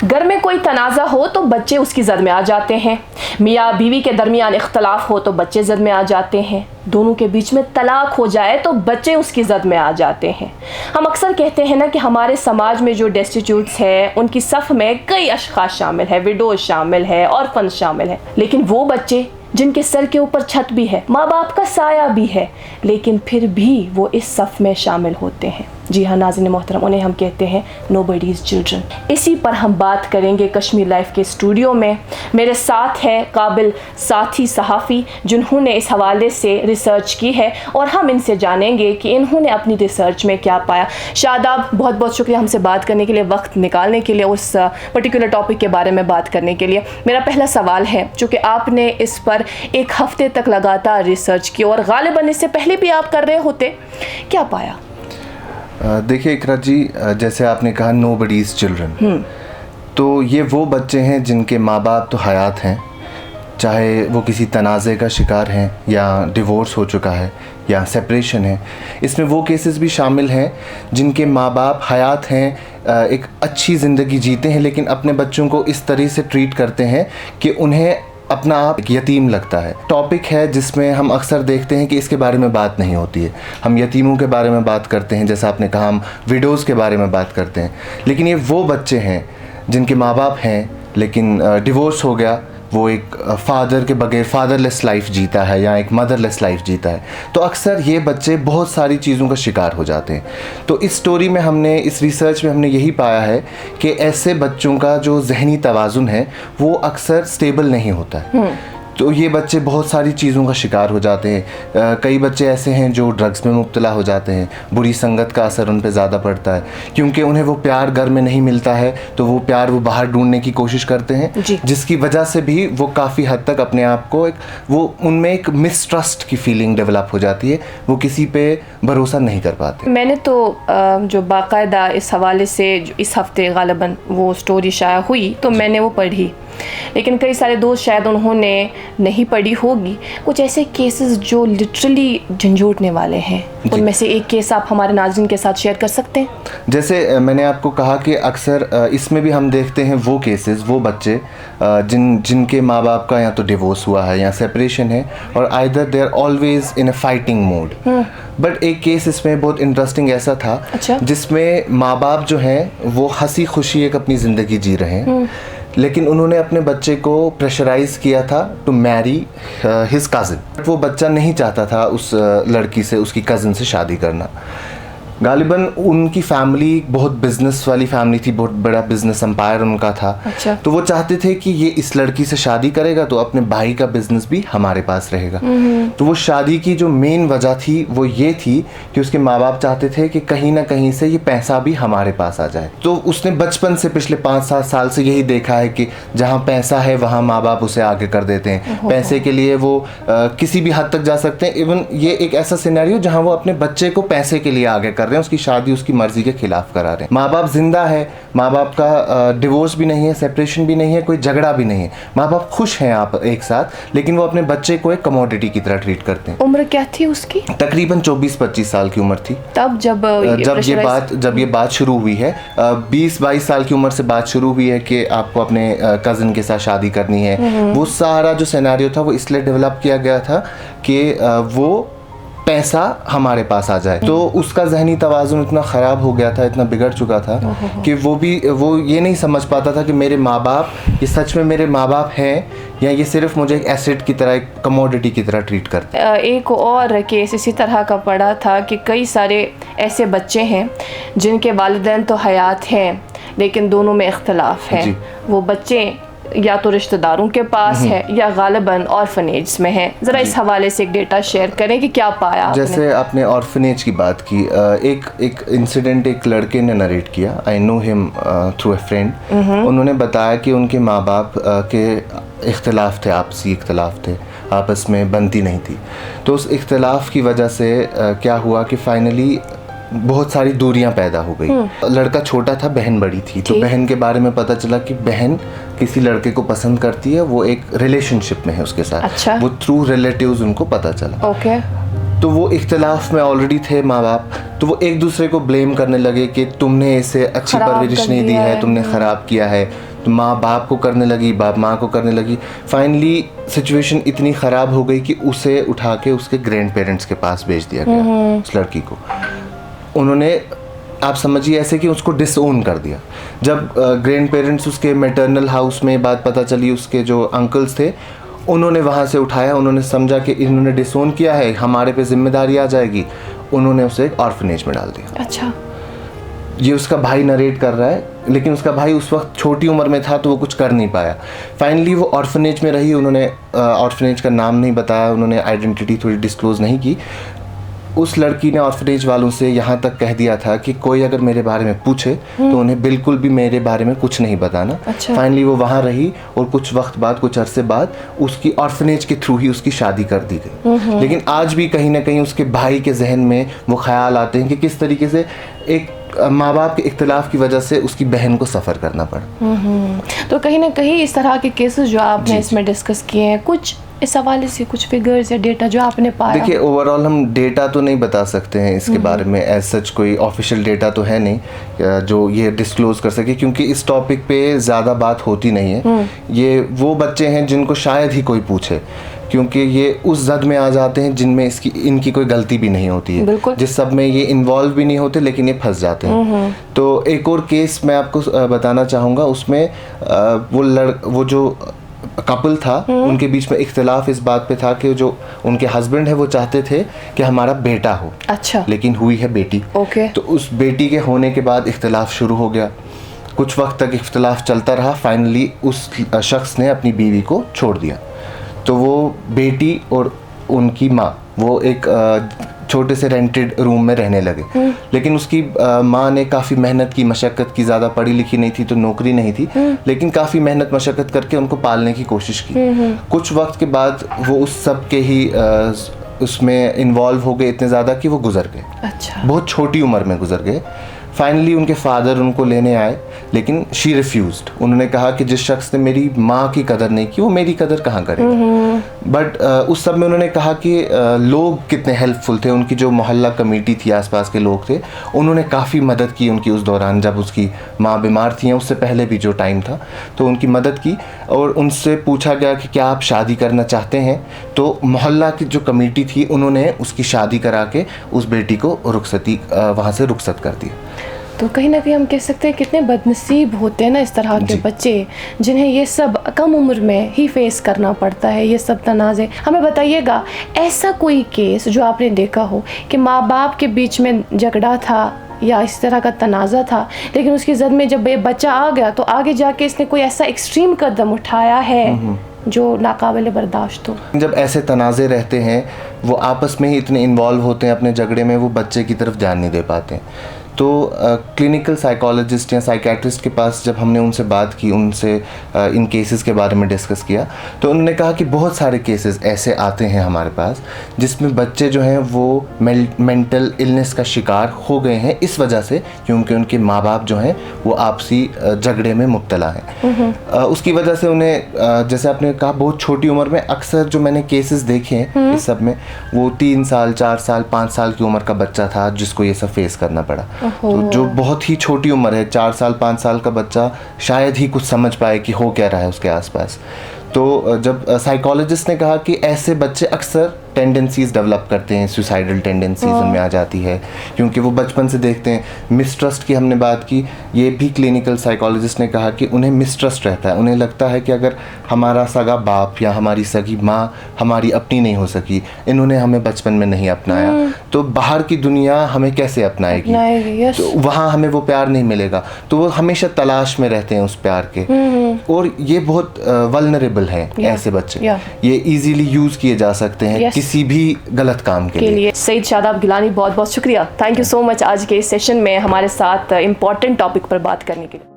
घर में कोई तनाज़ा हो तो बच्चे उसकी जद में आ जाते हैं, मियाँ बीवी के दरमियान इख्तलाफ हो तो बच्चे जद में आ जाते हैं, दोनों के बीच में तलाक हो जाए तो बच्चे उसकी जद में आ जाते हैं। हम अक्सर कहते हैं ना कि हमारे समाज में जो डेस्टिट्यूट्स हैं उनकी सफ़ में कई अशख़ास शामिल है, विडोज शामिल है, ऑर्फन शामिल है, लेकिन वो बच्चे जिनके सर के ऊपर छत भी है, माँ बाप का साया भी है, लेकिन फिर भी वो इस सफ़ में शामिल होते हैं। जी हाँ नाज़रीन मोहतरम, उन्हें हम कहते हैं नोबडीज़ चिल्ड्रन। इसी पर हम बात करेंगे कश्मीर लाइफ के स्टूडियो में। मेरे साथ है काबिल साथी सहाफ़ी जिन्होंने इस हवाले से रिसर्च की है और हम इनसे जानेंगे कि इन्होंने अपनी रिसर्च में क्या पाया। शादाब, बहुत बहुत शुक्रिया हमसे बात करने के लिए, वक्त निकालने के लिए, उस पर्टिकुलर टॉपिक के बारे में बात करने के लिए। मेरा पहला सवाल है, चूँकि आपने इस पर एक हफ्ते तक लगातार रिसर्च की और गालिबन इससे पहले भी आप कर रहे होते, क्या पाया? देखिए इकरा जी, जैसे आपने कहा नोबडीज़ चिल्ड्रन, तो ये वो बच्चे हैं जिनके माँ बाप तो हयात हैं, चाहे वो किसी तनाज़े का शिकार हैं या डिवोर्स हो चुका है या सेपरेशन है। इसमें वो केसेस भी शामिल हैं जिनके माँ बाप हयात हैं, एक अच्छी ज़िंदगी जीते हैं, लेकिन अपने बच्चों को इस तरह से ट्रीट करते हैं कि उन्हें अपना आप यतीम लगता है। टॉपिक है जिसमें हम अक्सर देखते हैं कि इसके बारे में बात नहीं होती है। हम यतीमों के बारे में बात करते हैं, जैसा आपने कहा, हम विडोज़ के बारे में बात करते हैं, लेकिन ये वो बच्चे हैं जिनके माँ बाप हैं लेकिन डिवोर्स हो गया, वो एक फादर के बगैर फादरलेस लाइफ जीता है या एक मदरलेस लाइफ जीता है, तो अक्सर ये बच्चे बहुत सारी चीज़ों का शिकार हो जाते हैं। तो इस स्टोरी में हमने, इस रिसर्च में हमने यही पाया है कि ऐसे बच्चों का जो जहनी तवाज़ुन है वो अक्सर स्टेबल नहीं होता है। तो ये बच्चे बहुत सारी चीज़ों का शिकार हो जाते हैं। कई बच्चे ऐसे हैं जो ड्रग्स में मुब्तला हो जाते हैं, बुरी संगत का असर उन पे ज़्यादा पड़ता है, क्योंकि उन्हें वो प्यार घर में नहीं मिलता है तो वो प्यार वो बाहर ढूंढने की कोशिश करते हैं, जिसकी वजह से भी वो काफ़ी हद तक अपने आप को उनमें एक मिसट्रस्ट की फीलिंग डेवलप हो जाती है, वो किसी पे भरोसा नहीं कर पाते। मैंने तो जो बाकायदा इस हवाले से इस हफ्ते गालिबन वो स्टोरी शाया हुई तो मैंने वो पढ़ी, लेकिन कई सारे दोस्त शायद उन्होंने नहीं पढ़ी होगी। कुछ ऐसे केसेस जो लिटरली झंझोड़ने वाले हैं, उनमें से एक केस आप हमारे नाज़रीन के साथ शेयर कर सकते हैं? जैसे मैंने आपको कहा कि अक्सर इसमें भी हम देखते हैं वो केसेस, वो बच्चे जिनके माँ बाप का या तो डिवोर्स हुआ है या सेपरेशन है, और either they are always in a fighting mode. But एक केस इसमें बहुत इंटरेस्टिंग ऐसा था, जिसमें माँ बाप जो हैं वो हंसी खुशी एक अपनी ज़िंदगी जी रहे हैं, लेकिन उन्होंने अपने बच्चे को प्रेशराइज़ किया था टू मैरी हिज कज़न। वो बच्चा नहीं चाहता था उस लड़की से, उसकी कज़न से शादी करना। गालिबन उनकी फैमिली बहुत बिजनेस वाली फैमिली थी, बहुत बड़ा बिजनेस एम्पायर उनका था। तो वो चाहते थे कि ये इस लड़की से शादी करेगा तो अपने भाई का बिजनेस भी हमारे पास रहेगा। तो वो शादी की जो मेन वजह थी वो ये थी कि उसके माँ बाप चाहते थे कि कहीं ना कहीं से ये पैसा भी हमारे पास आ जाए। तो उसने बचपन से पिछले 5-7 साल से यही देखा है कि जहाँ पैसा है वहाँ माँ बाप उसे आगे कर देते हैं। पैसे के लिए वो किसी भी हद तक जा सकते हैं। इवन ये एक ऐसा सिनेरियो जहाँ वो अपने बच्चे को पैसे के लिए आगे कर रहे हैं, उसकी शादी उसकी मर्जी के खिलाफ करा रहे हैं। माँ बाप जिंदा है, माँ बाप का डिवोर्स भी नहीं है, सेपरेशन भी नहीं है, कोई झगड़ा भी नहीं है, माँ बाप खुश हैं आप एक साथ, लेकिन वो अपने बच्चे को एक कमोडिटी की तरह ट्रीट करते हैं। उम्र क्या थी उसकी? तकरीबन 24-25 साल की उम्र थी तब जब ये बात शुरू हुई है। 20-22 साल की उम्र से बात शुरू हुई है कि आपको अपने कज़न के साथ शादी करनी है। वो सारा जो सिनेरियो था वो इसलिए डेवलप किया गया था कि वो पैसा हमारे पास आ जाए। तो उसका जहनी तवाज़ुन इतना ख़राब हो गया था, इतना बिगड़ चुका था कि वो ये नहीं समझ पाता था कि मेरे माँ बाप ये सच में मेरे माँ बाप हैं या ये सिर्फ मुझे एक एसेट की तरह, एक कमोडिटी की तरह ट्रीट करते हैं। एक और केस इसी तरह का पड़ा था कि कई सारे ऐसे बच्चे हैं जिनके वालिदैन तो हयात हैं लेकिन दोनों में इख्तलाफ है। वो बच्चे या तो रिश्तेदारों के पास है या गालिबन ऑर्फनेज में है। ज़रा इस हवाले से एक डेटा शेयर करें कि क्या पाया जैसे आपने ऑर्फनेज की बात की, एक इंसिडेंट एक लड़के ने नरेट किया। I know him through a friend. उन्होंने बताया कि उनके माँ बाप के इख्तलाफ थे, आपसी इख्तलाफ थे, आपस में बनती नहीं थी। तो उस इख्तलाफ की वजह से क्या हुआ कि फाइनली बहुत सारी दूरियां पैदा हो गई। लड़का छोटा था, बहन बड़ी थी। तो बहन के बारे में पता चला कि बहन किसी लड़के को पसंद करती है, वो एक रिलेशनशिप में है उसके साथ। वो थ्रू रिलेटिव्स उनको पता चला। तो वो इख्तिलाफ में ऑलरेडी थे माँ बाप, तो वो एक दूसरे को ब्लेम करने लगे कि तुमने इसे अच्छी परवरिश नहीं दी है, तुमने ख़राब किया है। तो माँ बाप को करने लगी, बाप माँ को करने लगी। फाइनली सिचुएशन इतनी ख़राब हो गई कि उसे उठा के उसके ग्रैंड पेरेंट्स के पास भेज दिया गया, उस लड़की को। उन्होंने, आप समझिए ऐसे कि उसको डिसओन कर दिया। जब ग्रैंड पेरेंट्स उसके मैटरनल हाउस में बात पता चली, उसके जो अंकल्स थे उन्होंने वहाँ से उठाया, उन्होंने समझा कि इन्होंने डिसओन किया है, हमारे पे जिम्मेदारी आ जाएगी। उन्होंने उसे एक ऑर्फनेज में डाल दिया। अच्छा, ये उसका भाई नरेट कर रहा है, लेकिन उसका भाई उस वक्त छोटी उम्र में था तो वो कुछ कर नहीं पाया। फाइनली वो ऑर्फनेज में रही। उन्होंने ऑर्फनेज का नाम नहीं बताया, उन्होंने आइडेंटिटी थोड़ी डिस्क्लोज़ नहीं की। उस लड़की ने ऑर्फनेज वालों से यहाँ तक कह दिया था कि कोई अगर मेरे बारे में पूछे तो उन्हें बिल्कुल भी मेरे बारे में कुछ नहीं बताना। अच्छा। फाइनली वो वहाँ रही और कुछ वक्त बाद, कुछ अरसे बाद उसकी ऑर्फनेज के थ्रू ही उसकी शादी कर दी गई। लेकिन आज भी कहीं ना कहीं उसके भाई के जहन में वो ख्याल आते हैं कि किस तरीके से एक माँ बाप के इख्तिलाफ की वजह से उसकी बहन को सफ़र करना पड़ा। तो कहीं ना कहीं इस तरह के केसेस जो आपने इसमें डिस्कस किए हैं, कुछ इस हवाले से कुछ फिगर्स या डेटा जो आपने पाया? देखिए, ओवरऑल हम डेटा तो नहीं बता सकते हैं इसके बारे में, एज सच कोई ऑफिशियल डेटा तो है नहीं जो ये डिस्क्लोज कर सके, क्योंकि इस टॉपिक पे ज़्यादा बात होती नहीं है। ये वो बच्चे हैं जिनको शायद ही कोई पूछे, क्योंकि ये उस जद में आ जाते हैं जिनमें इनकी कोई गलती भी नहीं होती है, जिस सब में ये इन्वॉल्व भी नहीं होते, लेकिन ये फंस जाते हैं। तो एक और केस मैं आपको बताना चाहूँगा। उसमें वो जो कपल था, उनके बीच में इख्तिलाफ इस बात पे था कि जो उनके हस्बैंड है वो चाहते थे कि हमारा बेटा हो। अच्छा। लेकिन हुई है बेटी। ओके। तो उस बेटी के होने के बाद इख्तिलाफ शुरू हो गया। कुछ वक्त तक इख्तिलाफ चलता रहा। फाइनली उस शख्स ने अपनी बीवी को छोड़ दिया। तो वो बेटी और उनकी माँ वो एक छोटे से रेंटेड रूम में रहने लगे। लेकिन उसकी माँ ने काफ़ी मेहनत की, मशक्क़त की, ज़्यादा पढ़ी लिखी नहीं थी तो नौकरी नहीं थी, लेकिन काफ़ी मेहनत मशक्क़त करके उनको पालने की कोशिश की। कुछ वक्त के बाद वो उस सब के ही उसमें इन्वॉल्व हो गए इतने ज़्यादा कि वो गुजर गए। अच्छा। बहुत छोटी उम्र में गुजर गए। फाइनली उनके फादर उनको लेने आए, लेकिन शी रिफ्यूज्ड। उन्होंने कहा कि जिस शख्स ने मेरी माँ की कदर नहीं की वो मेरी कदर कहाँ करेगा। बट उस सब में उन्होंने कहा कि लोग कितने हेल्पफुल थे। उनकी जो मोहल्ला कमेटी थी, आसपास के लोग थे, उन्होंने काफ़ी मदद की उनकी उस दौरान, जब उसकी माँ बीमार थी, उससे पहले भी जो टाइम था, तो उनकी मदद की। और उनसे पूछा गया कि क्या आप शादी करना चाहते हैं, तो मोहल्ला की जो कमेटी थी उन्होंने उसकी शादी करा के उस बेटी को वहाँ से रुखसत कर दी। तो कहीं ना कहीं हम कह सकते हैं कितने बदनसीब होते हैं ना इस तरह के बच्चे, जिन्हें ये सब कम उम्र में ही फेस करना पड़ता है, ये सब तनाज़े। हमें बताइएगा ऐसा कोई केस जो आपने देखा हो कि माँ बाप के बीच में झगड़ा था या इस तरह का तनाज़ा था, लेकिन उसकी जद में जब ये बच्चा आ गया तो आगे जाके इसने कोई ऐसा एक्सट्रीम कदम उठाया है जो नाकाबिल बर्दाश्त हो? जब ऐसे तनाज़े रहते हैं, वो आपस में ही इतने इन्वॉल्व होते हैं अपने झगड़े में, वो बच्चे की तरफ ध्यान नहीं दे पाते हैं। तो क्लिनिकल साइकोलॉजिस्ट या साइकेट्रिस्ट के पास जब हमने उनसे बात की, उनसे इन केसेस के बारे में डिस्कस किया, तो उन्होंने कहा कि बहुत सारे केसेस ऐसे आते हैं हमारे पास जिसमें बच्चे जो हैं वो मेंटल इलनेस का शिकार हो गए हैं इस वजह से क्योंकि उनके माँ बाप जो हैं वो आपसी झगड़े में मुब्तला हैं। उसकी वजह से उन्हें, जैसे आपने कहा, बहुत छोटी उम्र में अक्सर जो मैंने केसेस देखे हैं इस सब में, वो 3 साल 4 साल 5 साल की उम्र का बच्चा था जिसको ये सब फेस करना पड़ा। तो जो बहुत ही छोटी उम्र है, 4 साल 5 साल का बच्चा शायद ही कुछ समझ पाए कि हो क्या रहा है उसके आसपास। तो जब साइकोलॉजिस्ट ने कहा कि ऐसे बच्चे अक्सर टेंडेंसीज़ डेवलप करते हैं, सुसाइडल टेंडेंसीज़ उनमें आ जाती है, क्योंकि वो बचपन से देखते हैं। मिसट्रस्ट की हमने बात की, ये भी क्लिनिकल साइकोलॉजिस्ट ने कहा कि उन्हें मिसट्रस्ट रहता है। उन्हें लगता है कि अगर हमारा सगा बाप या हमारी सगी माँ हमारी अपनी नहीं हो सकी, इन्होंने हमें बचपन में नहीं अपनाया, तो बाहर की दुनिया हमें कैसे अपनाएगी? तो वहाँ हमें वो प्यार नहीं मिलेगा। तो वो हमेशा तलाश में रहते हैं उस प्यार के। और ये बहुत वल्नरेबल हैं ऐसे बच्चे, ये इजीली यूज़ किए जा सकते हैं किसी भी गलत काम के लिए। सईद शादाब गिलानी, बहुत बहुत शुक्रिया, थैंक यू सो मच आज के इस सेशन में हमारे साथ इम्पोर्टेंट टॉपिक पर बात करने के लिए।